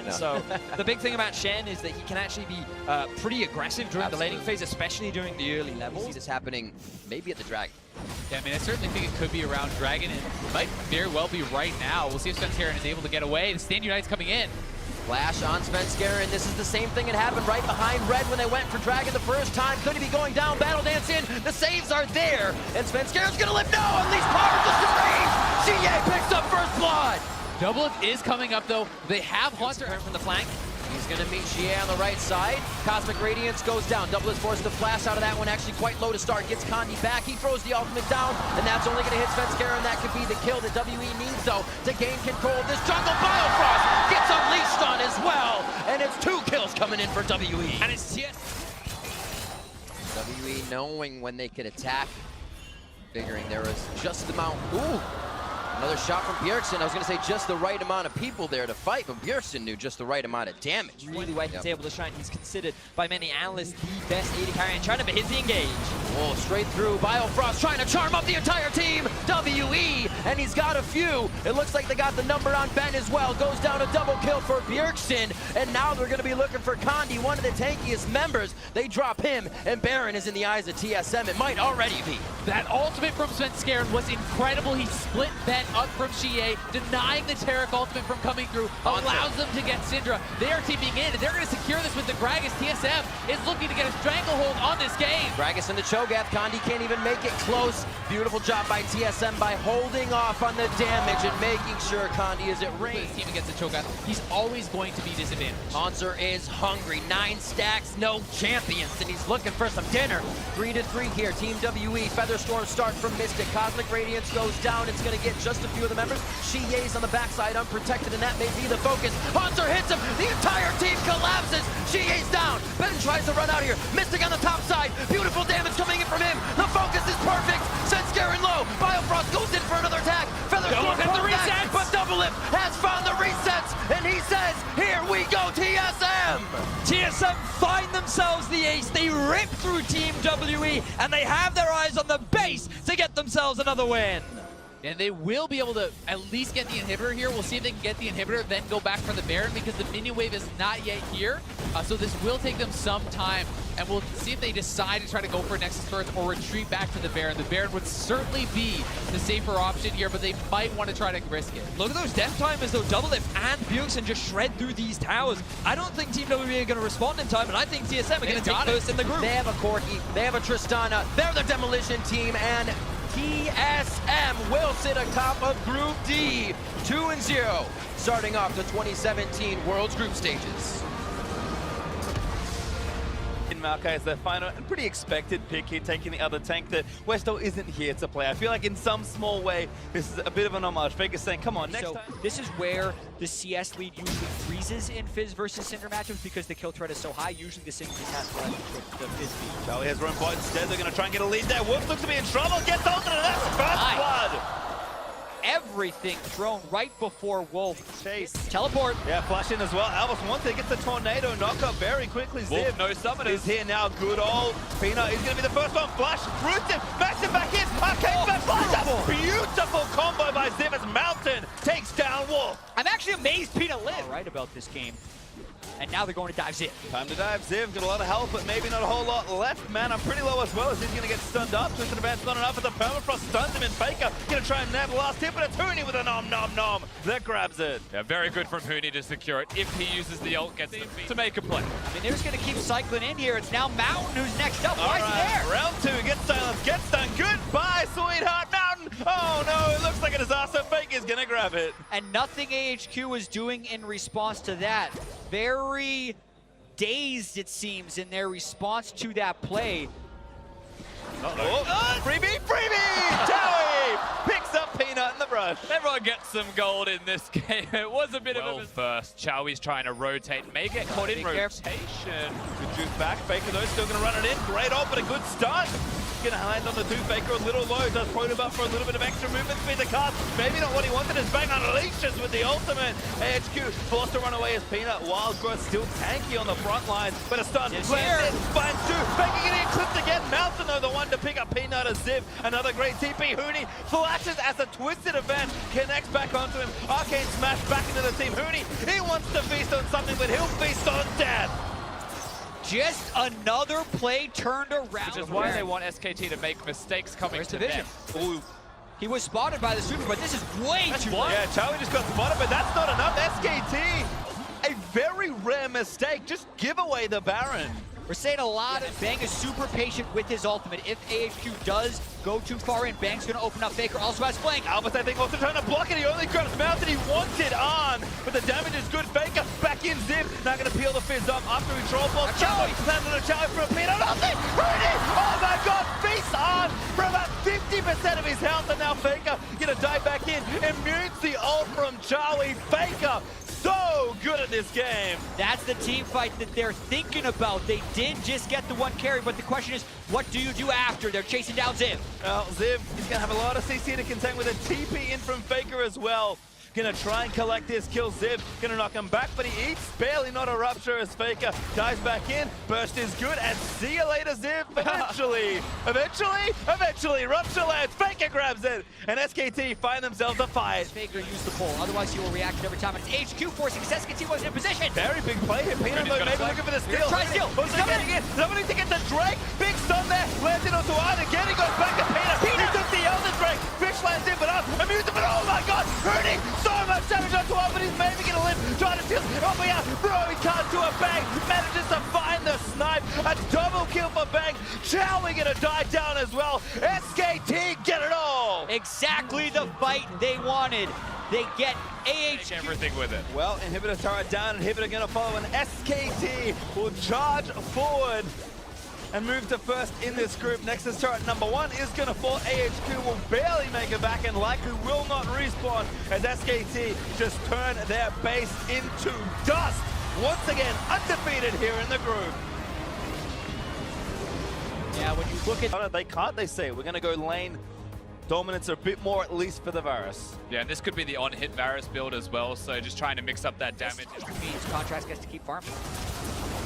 No. So the big thing about Shen is that he can actually be pretty aggressive during the laning phase, especially during the early levels. We see this happening maybe at the Dragon. Yeah, I mean, I certainly think it could be around Dragon, and it might very well be right now. We'll see if Svenskeren is able to get away. The Stand Unite's coming in. Flash on Svenskeren. This is the same thing that happened right behind Red when they went for Dragon the first time. Could he be going down? Battle Dance in. The saves are there. And Svenskeren's going to live. No! Unleash power just in range. GA picks up first blood. Doublelift is coming up, though. They have Haunter From the flank. He's going to meet GA on the right side. Cosmic Radiance goes down. Doublelift forced to flash out of that one. Actually quite low to start. Gets Kandi back. He throws the ultimate down. And that's only going to hit Svenskeren. That could be the kill that WE needs, though, to gain control of this jungle. Biofrost gets unleashed on as well. And it's 2 kills coming in for WE. And it's WE knowing when they could attack. Figuring there was just the amount. Ooh. Another shot from Bjergsen. I was going to say just the right amount of people there to fight, but Bjergsen knew just the right amount of damage. Really why he's able to shine. He's considered by many analysts the best AD carry and trying to hit the engage. Oh, straight through. Biofrost trying to charm up the entire team. WE, and he's got a few. It looks like they got the number on Ben as well. Goes down a double kill for Bjergsen, and now they're going to be looking for Kandi, one of the tankiest members. They drop him, and Baron is in the eyes of TSM. It might already be. That ultimate from Svenskeren was incredible. He split Ben up from GA, denying the Taric ultimate from coming through, allows them to get Syndra. They are teaming in, and they're going to secure this with the Gragas. TSM is looking to get a stranglehold on this game. Gragas in the Cho'Gath. Kandi can't even make it close. Beautiful job by TSM by holding off on the damage and making sure Kandi is at range. His team against the Cho'Gath, he's always going to be disadvantaged. Haunter is hungry. 9 stacks, no champions, and he's looking for some dinner. 3-3 here. Team WE. Featherstorm start from Mystic. Cosmic Radiance goes down. It's going to get just a few of the members. Shie's on the backside, unprotected, and that may be the focus. Haunter hits him. The entire team collapses. Shie's down. Ben tries to run out here. Mystic on the top side. Beautiful damage coming in from him. The focus is perfect. Svenskeren low. Biofrost goes in for another attack. Featherstorm hit the resets. But Doublelift has found the resets, and he says, "Here we go, TSM." TSM find themselves the ace. They rip through Team WE, and they have their eyes on the base to get themselves another win. And they will be able to at least get the inhibitor here. We'll see if they can get the inhibitor, then go back for the Baron, because the minion wave is not yet here. So this will take them some time. And we'll see if they decide to try to go for Nexus first or retreat back to the Baron. The Baron would certainly be the safer option here, but they might want to try to risk it. Look at those death timers, though. Doublelift and Bjergsen just shred through these towers. I don't think Team WE are going to respond in time, and I think TSM are going to take first in the group. They have a Corki. They have a Tristana. They're the demolition team, and TSM will sit atop of Group D, 2-0, starting off the 2017 Worlds Group Stages. Maokai is their final and pretty expected pick here, taking the other tank that Westo isn't here to play. I feel like in some small way, this is a bit of an homage. Vegas saying, come on, next time. This is where the CS lead usually freezes in Fizz versus Syndra matchups because the kill threat is so high. Usually the Syndra just has to let the Fizz beat. Charlie has run point instead. They're going to try and get a lead there. Wolf looks to be in trouble. Gets ulted, and that's first blood. Everything thrown right before Wolf. Chase. Teleport. Yeah, flash in as well. Albus wants it, gets the tornado knockup very quickly. Ziv no summoners. is here now. Good old Peanut is going to be the first one. Flash, roots him, massive back in. Arcade back, flash. Beautiful combo by Ziv as Mountain takes down Wolf. I'm actually amazed Peanut lived. All right about this game. And now they're going to dive Ziv. Time to dive Ziv. Got a lot of health, but maybe not a whole lot left. Man, I'm pretty low as well as he's going to get stunned up. Twisted advance not enough, but the Permafrost stuns him, and Faker going to try and nab the last hit, but it's Huni with a nom that grabs it. Yeah, very good from Huni to secure it. If he uses the ult, gets to make a play. I mean, they're just going to keep cycling in here. It's now Mountain who's next up. Why is he there? Round 2, gets silenced, gets done. Goodbye, sweetheart, Mountain. Oh no, it looks like a disaster. Faker's going to grab it. And nothing AHQ was doing in response to that. Very dazed, it seems, in their response to that play. Freebie! Towie picks up Peanut in the brush. Everyone gets some gold in this game. It was a bit of a first. Chowie's trying to rotate, may get caught in rotation. Good juke back. Faker though still going to run it in. Great ult, but a good stun. Gonna land on the 2 Faker a little low. Does proto buff for a little bit of extra movement speed. The cast, maybe not what he wanted. His bang unleashes with the ultimate. AHQ forced to run away as Peanut. Wild Growth still tanky on the front line, but a stun lands in, finds 2. Faker getting clipped again. Mountain though the one to pick up Peanut as Ziv. Another great TP. Huni flashes as a twisted event connects back onto him. Arcane smash back into the team. Huni, he wants to feast on something, but he'll feast on death. Just another play turned around. Which is why they want SKT to make mistakes coming to Division. them. Ooh. He was spotted by the super, but this is way too much. Yeah, Charlie just got spotted, but that's not enough. SKT, a very rare mistake. Just give away the Baron. We're saying a lot of Bang is super patient with his ultimate. If AHQ does go too far in, Bang's gonna open up. Faker also has flank. Albus, I think, also trying to block it. He only grabs Mountain. He wants it on, but the damage is good. Faker back in Ziv. Now gonna peel the fizz up after he troll balls. Chowie lands on a Chowie for a peanut. Nothing! Rudy! Oh my god! Feast on for about 50% of his health, and now Faker gonna dive back in. Immune the ult from Chowie. Faker so good at this game. That's the team fight that they're thinking about. They did just get the 1 carry, but the question is, what do you do after? They're chasing down Ziv. Well, Ziv, he's gonna have a lot of CC to contend with a TP in from Faker as well. Gonna try and collect this kill. Ziv gonna knock him back, but he eats barely, not a rupture as Faker dives back in. Burst is good, and see you later, Ziv. Eventually, rupture lands. Faker grabs it, and SKT find themselves a fight. Faker used the pull, otherwise he will react every time. It's HQ forcing SKT wasn't in position. Very big play here. Peanut maybe looking for the steal. Try steal. Also getting in. Somebody to get the Drake. Big stun there. Lands in onto Iron again. He goes back to Peanut. He took the Elder Drake. Fish lands in, but amused, but oh my god, hurting. So much damage onto him, but he's maybe gonna live. Trying to steal. Helping out. Bro, he can't do a Bang. Manages to find the snipe. A double kill for Bang. Chowie gonna die down as well. SKT get it all. Exactly the fight they wanted. They get AHQ. Everything with it. Well, Inhibitor turret down. Inhibitor gonna follow, and SKT will charge forward and move to first in this group. Nexus turret number 1 is gonna fall. AHQ will barely make it back and likely will not respawn as SKT just turn their base into dust. Once again, undefeated here in the group. Yeah, when you look at... They say, we're gonna go lane dominance a bit more, at least for the Varus. Yeah, and this could be the on-hit Varus build as well, so just trying to mix up that damage. means Contrast gets to keep farming.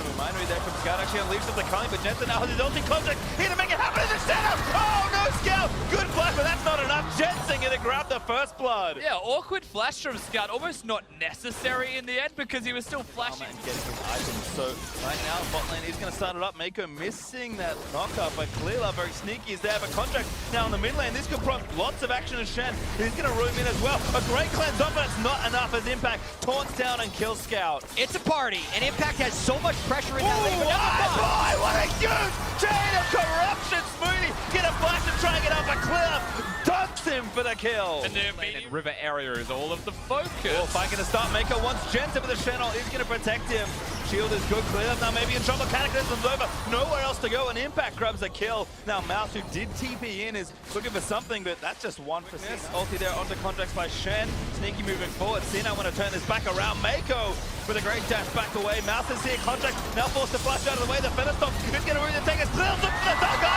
Reminder there from Scout, actually unleashes the Culling, but Jensen now has his ulti Contract here to make it happen in the setup! Oh no, Scout! Good flash, but that's not enough. Jensen gonna grab the first blood. Yeah, awkward flash from Scout, almost not necessary in the end because he was still flashing. Getting his items, so right now bot lane is gonna start it up. Mako missing that knockup, but Clearlove very sneaky is there, but Contract now in the mid lane. This could prompt lots of action as Shen. He's gonna room in as well. A great cleanse up, but it's not enough as Impact taunts down and kills Scout. It's a party, and Impact has so much pressure in that lane. But Boy, what a huge chain of corruption! Smoothie get a flash and try and get up a Clearlove. Dunks him for the kill. And the immediate river area is all of the focus. Oh, fight gonna start. Mako wants Jensen, but the Shen ult is gonna protect him. Shield is good. Clearlove now maybe in trouble. Cataclysm's over. Nowhere else to go, and Impact grabs a kill. Now Mouse, who did TP in, is looking for something, but that's just one for six. Ulti there onto contracts by Shen. Sneaky moving forward. Cena want to turn this back around. Mako with a great dash back away. Mouse is here. Contract now forced to flash out of the way. The Featherstone is going to really take us. Clearlove looking for the Dark Eye.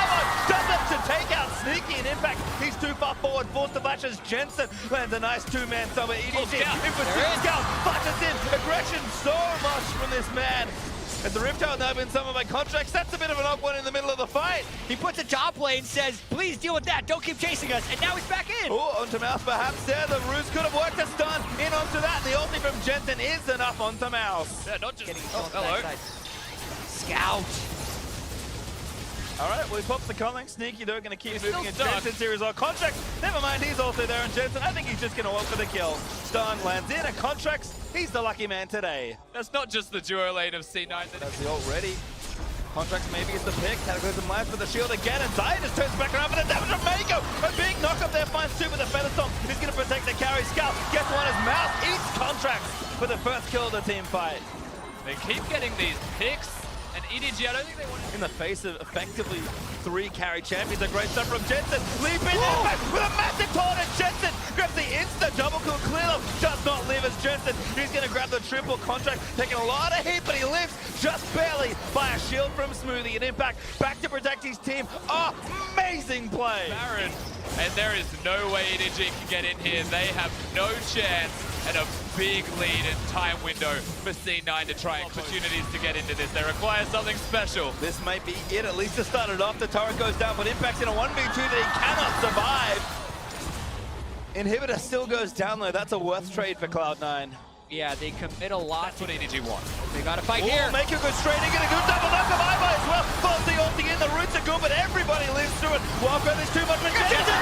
Does it to take out Sneaky and Impact. He's too far forward. Forced to flash as Jensen lands a nice two-man summer. EDG. It was Scout. Flashes in. Aggression so much from this man. As the Rift Tower now been summoned by Contracts, that's a bit of an awkward one in the middle of the fight. he puts a top lane, says, please deal with that, don't keep chasing us, and now he's back in. Oh, onto Mouse perhaps there. The Ruse could have worked a stun in onto that. The ulti from Jensen is enough onto Mouse. Yeah, not just... Hello. Scout. All right, well, he pops the Culling. Sneaky, though, going to keep moving in stuck. Jensen's series. Contracts, never mind, he's also there. And Jensen, I think he's just going to walk for the kill. Stun lands in, and Contracts, he's the lucky man today. That's not just the duo lane of C9. That's the ult ready. Contracts maybe is the pick. Cataclysm lands for the shield again, and Zaya just turns back around for the damage of Mako. A big knock-up there, finds two with the Featherstorm. He's going to protect the carry. Scout gets one as Mouse eats Contracts for the first kill of the team fight. They keep getting these picks, And EDG, I don't think they want to... In the face of effectively 3 carry champions, a great stuff from Jensen. Leap in impact with a massive taunt, and Jensen grabs the insta double kill. Clearly does not live as Jensen. He's going to grab the triple contract, taking a lot of hit, but he lives just barely by a shield from Smoothie. And Impact back to protect his team. Amazing play. Baron, and there is no way EDG can get in here. They have no chance, and a big lead and time window for C9 to try opportunities to get into this. They require something special. This might be it, at least to start it off. The turret goes down, but Impact's in a 1v2 that he cannot survive. Inhibitor still goes down though. That's a worth trade for Cloud9. Yeah, they commit a lot. That's what EDG want. They got to fight here. Make a good straight in, get a good double knock of Ivo as well. Falls the ulti in, the roots are good, but everybody lives through it. Walker, there's too much Jensen.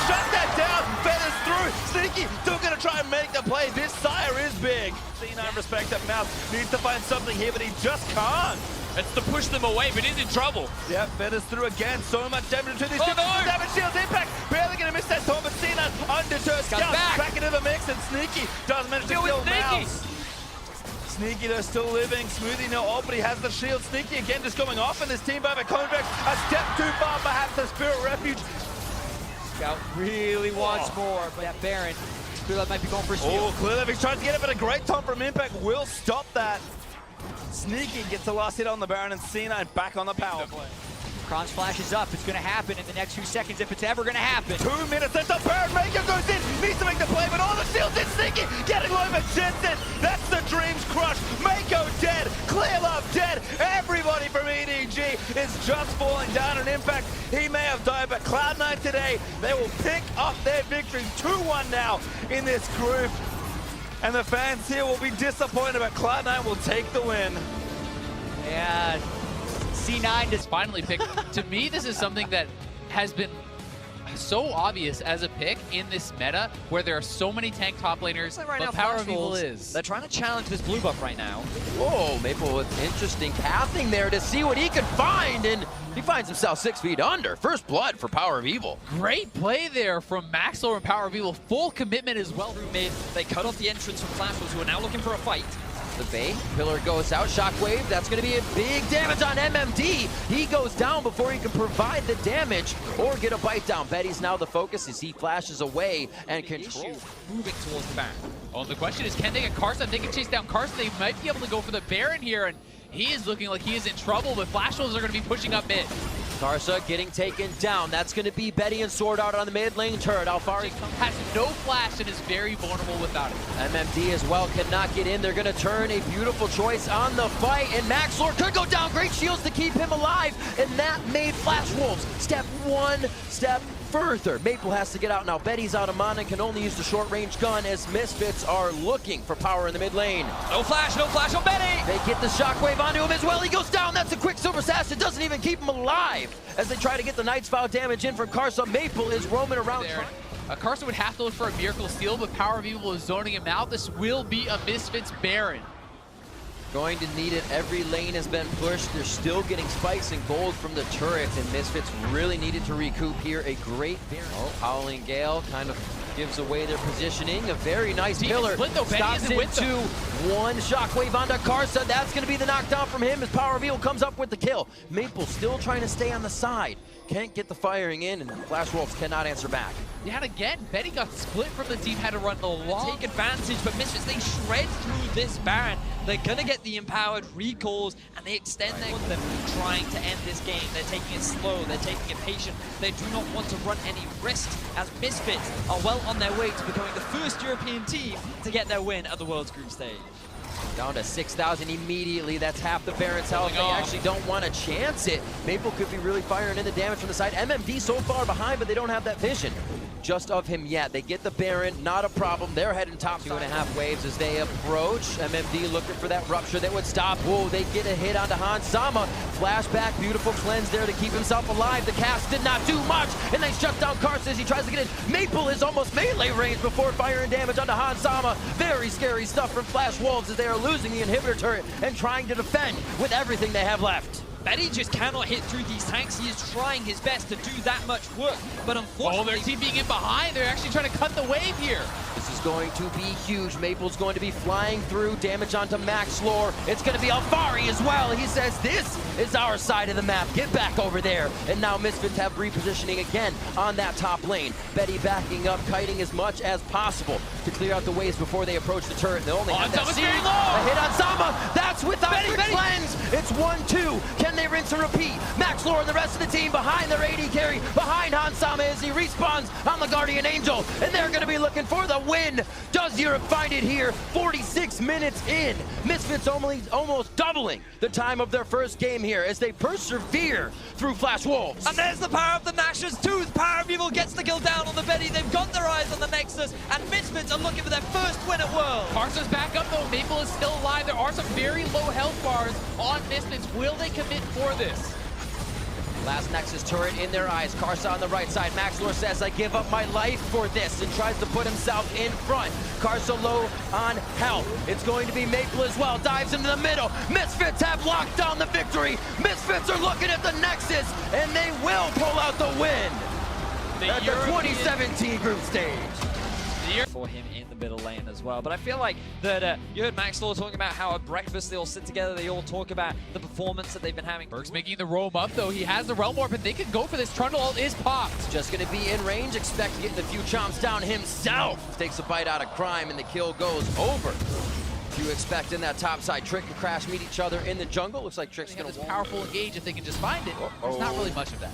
Shut that down. Feathers through. Sneaky still going to try and make the play. This sire is big. C9 respect that Mouse needs to find something here, but he just can't. It's to push them away, but he's in trouble. Yep, Feathers through again. So much damage to these two. No. Damage shields, Impact barely going to miss that taunt, but C9 undeterred. Scout back into the mix, and Sneaky does manage to kill Mouse. Sneaky though still living. Smoothie no ult, but he has the shield. Sneaky again just going off in this team by the contract. A step too far, perhaps the Spirit Refuge. Scout really wants more, but that Baron, Clearlove might be going for a steal. Clearlove, he's trying to get it, but a great taunt from Impact will stop that. Sneaky gets the last hit on the Baron, and C9 back on the power play. Kron's flash is up. It's going to happen in the next few seconds if it's ever going to happen. 2 minutes, that's a Baron. Mako goes in, needs to make the play, but all the shields in. Sneaky getting low, but Jensen, that's the Dreams crush. Mako dead, Clearlove dead. Everybody from EDG is just falling down. An Impact, he may have died, but Cloud9 today, they will pick up their victory. 2-1 now in this group. And the fans here will be disappointed, but Cloud9 will take the win. Yeah, C9 just finally picked. To me, this is something that has been so obvious as a pick in this meta, where there are so many tank top laners, Right but now, Power of Flash Evil Wolves, is. they're trying to challenge this blue buff right now. Whoa, Maple with interesting pathing there to see what he can find, and he finds himself 6 feet under. First blood for Power of Evil. Great play there from Maxlor and Power of Evil. Full commitment as well. Mid, they cut off the entrance from Flash Wolves, who are now looking for a fight. The bait, Pillar goes out, Shockwave, that's going to be a big damage on MMD. He goes down before he can provide the damage or get a bite down. Betty's now the focus as he flashes away and control. Moving towards the Baron. Oh, the question is, can they get Carson? If they can chase down Carson, they might be able to go for the Baron here, and he is looking like he is in trouble, but Flash Wolves are going to be pushing up mid. Karsa getting taken down. That's going to be Betty and Sword Art on the mid lane turret. Alfari has no flash and is very vulnerable without it. MMD as well cannot get in. They're going to turn a beautiful choice on the fight, and Maxlor could go down. Great shields to keep him alive, and that made Flash Wolves step one step further. Maple has to get out now. Betty's out of mana and can only use the short-range gun as Misfits are looking for power in the mid lane. No flash on Betty! They get the shockwave onto him as well. He goes down. That's a quick silver sash. It doesn't even keep him alive as they try to get the Knight's Vow damage in from Karsa. Maple is roaming around. Carson would have to look for a Miracle Steal, but Power of Evil is zoning him out. This will be a Misfits Baron. Going to need it. Every lane has been pushed. They're still getting spikes and gold from the turrets, and Misfits really needed to recoup here. A great Baron. Oh, Howling Gale kind of gives away their positioning. A very nice Pillar. Stops into one shockwave onto Karsa. That's going to be the knockdown from him as Power of Evil comes up with the kill. Maple still trying to stay on the side. Can't get the firing in, and Flash Wolves cannot answer back. Yeah, and again, Betty got split from the team, had to run the long. Take advantage, but Misfits, they shred through this Baron. They're going to get the empowered recalls, and they extend them trying to end this game. They're taking it slow, they're taking it patient. They do not want to run any risks, as Misfits are well on their way to becoming the first European team to get their win at the World's Group Stage. Down to 6,000 immediately. That's half the Baron's health. They actually don't want to chance it. Maple could be really firing in the damage from the side. MMD so far behind, but they don't have that vision just of him yet. They get the Baron, not a problem. They're heading top 2.5 waves as they approach. MMD looking for that rupture that would stop. Whoa, they get a hit onto Hans Sama. Flashback, beautiful cleanse there to keep himself alive. The cast did not do much, and they shut down Karsa as he tries to get in. Maple is almost melee range before firing damage onto Hans Sama. Very scary stuff from Flash Wolves as they are losing the inhibitor turret and trying to defend with everything they have left. Betty just cannot hit through these tanks. He is trying his best to do that much work, but Oh, unfortunately... they're TPing in behind. They're actually trying to cut the wave here. This is going to be huge. Maple's going to be flying through, damage onto Max Lore. It's going to be Alfari as well. He says, this is our side of the map. Get back over there. And now Misfits have repositioning again on that top lane. Betty backing up, kiting as much as possible to clear out the waves before they approach the turret. They only have that Zama's seed. very low. A hit on Zama. That's without the cleanse. It's 1-2. Can they rinse and repeat? Max Lore and the rest of the team behind their AD carry, behind Hansama as he respawns on the Guardian Angel. And they're going to be looking for the win. Does Europe find it here? 46 minutes in. Misfits almost doubling the time of their first game here as they persevere through Flash Wolves. And there's the power of the Nashor's Tooth. Power of Evil gets the kill down on the Betty. They've got their eyes on the Nexus, and Misfits are looking for their first win at World. Karsa's back up though. Maple is still alive. There are some very low health bars on Misfits. Will they commit for this? Last Nexus turret in their eyes. Karsa on the right side. Max Lore says, I give up my life for this, and tries to put himself in front. Karsa low on health. It's going to be Maple as well. Dives into the middle. Misfits have locked down the victory. Misfits are looking at the Nexus, and they will pull out the win at the 2017 group stage. For him in the middle lane as well. But I feel like that you heard Max Lore talking about how at breakfast they all sit together, they all talk about the performance that they've been having. Berg's making the roam up though. He has the Realm Warp and they can go for this. Trundle ult is popped. Just going to be in range. Expect getting a few chomps down himself. Takes a bite out of Crime and the kill goes over. You expect in that top side, Trick and Crash meet each other in the jungle. Looks like Trick's They have going to this powerful engage if they can just find it. There's not really much of that.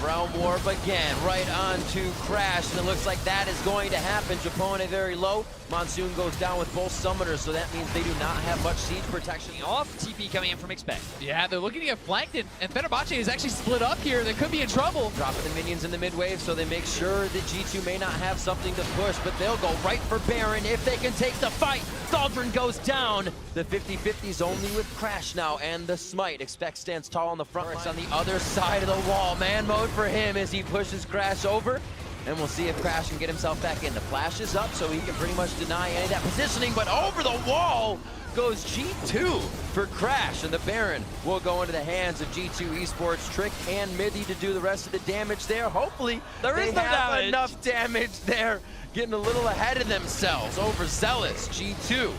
Realm Warp again, right onto Crash, and it looks like that is going to happen. Japone very low. Monsoon goes down with both summoners, so that means they do not have much siege protection. Off, TP coming in from Expect. Yeah, they're looking to get flanked, and Fenerbahce is actually split up here. They could be in trouble. Dropping the minions in the mid wave, so they make sure that G2 may not have something to push, but they'll go right for Baron if they can take the fight. Thaldrin goes down. The 50-50's only with Crash now, and the Smite. Expect stands tall on the front. It's on the other side of the wall. Man mode for him as he pushes Crash over. And we'll see if Crash can get himself back in. The flash is up, so he can pretty much deny any of that positioning, but over the wall goes G2 for Crash, and the Baron will go into the hands of G2 Esports. Trick and Mithy to do the rest of the damage there. Hopefully, There is no have damage. enough damage there, getting a little ahead of themselves. Overzealous, G2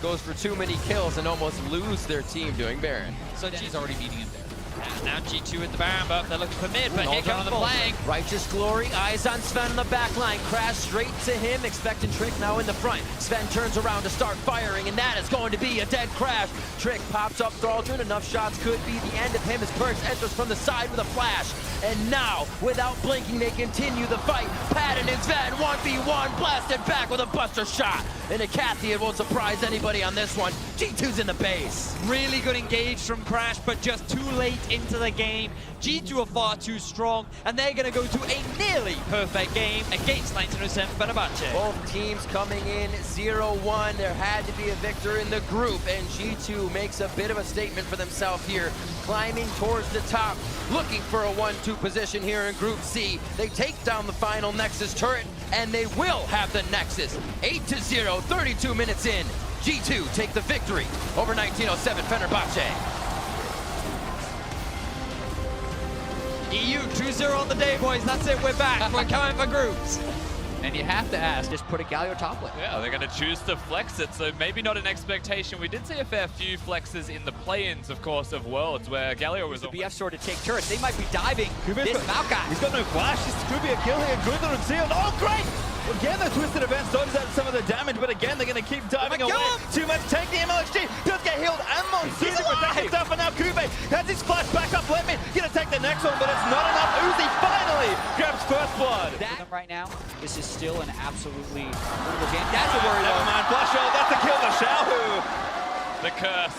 goes for too many kills and almost lose their team doing Baron. So He's already beating him there. And now G2 at the Baron, but they're looking for mid, but here comes on the Bolton. flank. Righteous Glory, eyes on Sven on the back line. Crash straight to him, expecting Trick now in the front. Sven turns around to start firing, and that is going to be a dead Crash. Trick pops up Thaldrin, enough shots could be the end of him as Perks enters from the side with a flash. And now, without blinking, they continue the fight. Patton and Sven, 1v1, blasted back with a buster shot. And a Cathy, it won't surprise anybody on this one. G2's in the base. Really good engage from Crash, but just too late into the game. G2 are far too strong, and they're going to go to a nearly perfect game against 1907 Fenerbahce. Both teams coming in 0-1. There had to be a victor in the group, and G2 makes a bit of a statement for themselves here, climbing towards the top, looking for a 1-2 position here in Group C. They take down the final Nexus turret, and they will have the Nexus. 8-0, 32 minutes in. G2 take the victory over 1907 Fenerbahce. EU 2-0 on the day, boys. That's it. We're back. We're coming for groups. And you have to ask, just put a Galio top lane. Yeah, they're going to choose to flex it, so maybe not an expectation. We did see a fair few flexes in the play-ins, of course, of Worlds, where Galio was... The BF sword to take turrets. They might be diving. This He's Maokai. got no flash. This could be a kill here. Gunther and Sealed. Oh, great! Again, the Twisted Event dodges out some of the damage, but again, they're going to keep diving away. Too much. Take the MLXG. Does get healed, and Monsoon protecting stuff, and now Kube has his flash back up. Let me going to take the next one, but it's not enough. Uzi finally grabs first blood. That right now, this is still an absolutely brutal game. That's a worry Never though. mind. Flash ult. That's a kill for Xiaohu. The curse,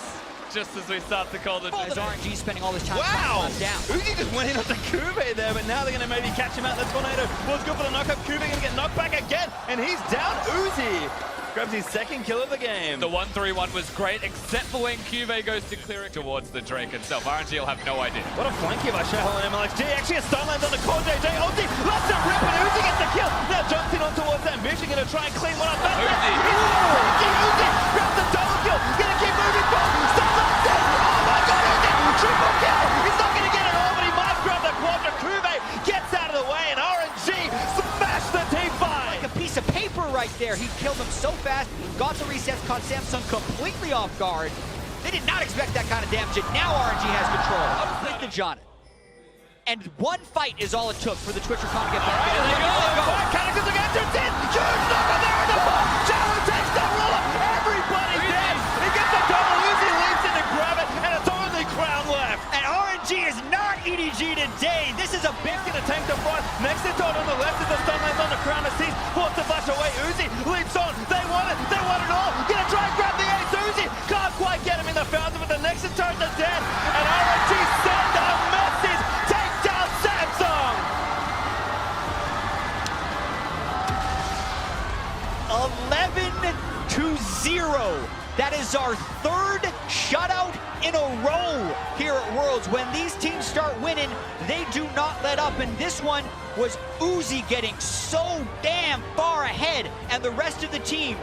just as we start to call the... As RNG spending all this time Wow! trying to down. Uzi just went in onto Kube there, but now they're going to maybe catch him out. The tornado was good for the knockup. Kube going to get knocked back again, and he's down. Uzi grabs his second kill of the game. The 1-3-1 was great, except for when Cube goes to clear it towards the Drake itself. RNG will have no idea. What a flanky by Xiaohu and MLXG. Actually, a stun lands on the core. JJ Uzi lets it rip, and Uzi gets the kill. Now jumps in on towards Ambition, going to try and clean one up. That's it. Uzi. Uzi grabs the double kill. Going to keep moving forward. Stun lands it. Oh my god, Uzi! Triple killed them so fast. Got the resets, caught Samsung completely off guard. They did not expect that kind of damage, and now RNG has control. With the John. And one fight is all it took for the TwitcherCon to get back. There they go. Cataclysm against it. Huge number there in the ball. Challenge takes the ruler. Everybody's dead. He gets the double. Uzi leaps in to grab it, and it's only Crown left. And RNG is not EDG today. This is a big... He's gonna tank the fight. Next to Todd on the left as the stun lands on the Crown of Seas. Forced to flash away. Uzi leaps on. They want it. They want it all. Gonna try and grab the ace. Uzi can't quite get him in the fountain, but the Nexus turret is dead. And RNG send a message. Take down Samsung. 11-0. That is our third shutout in a row here at Worlds. When these teams start winning, they do not let up. And this one was Uzi getting so damn far ahead, and the rest of the team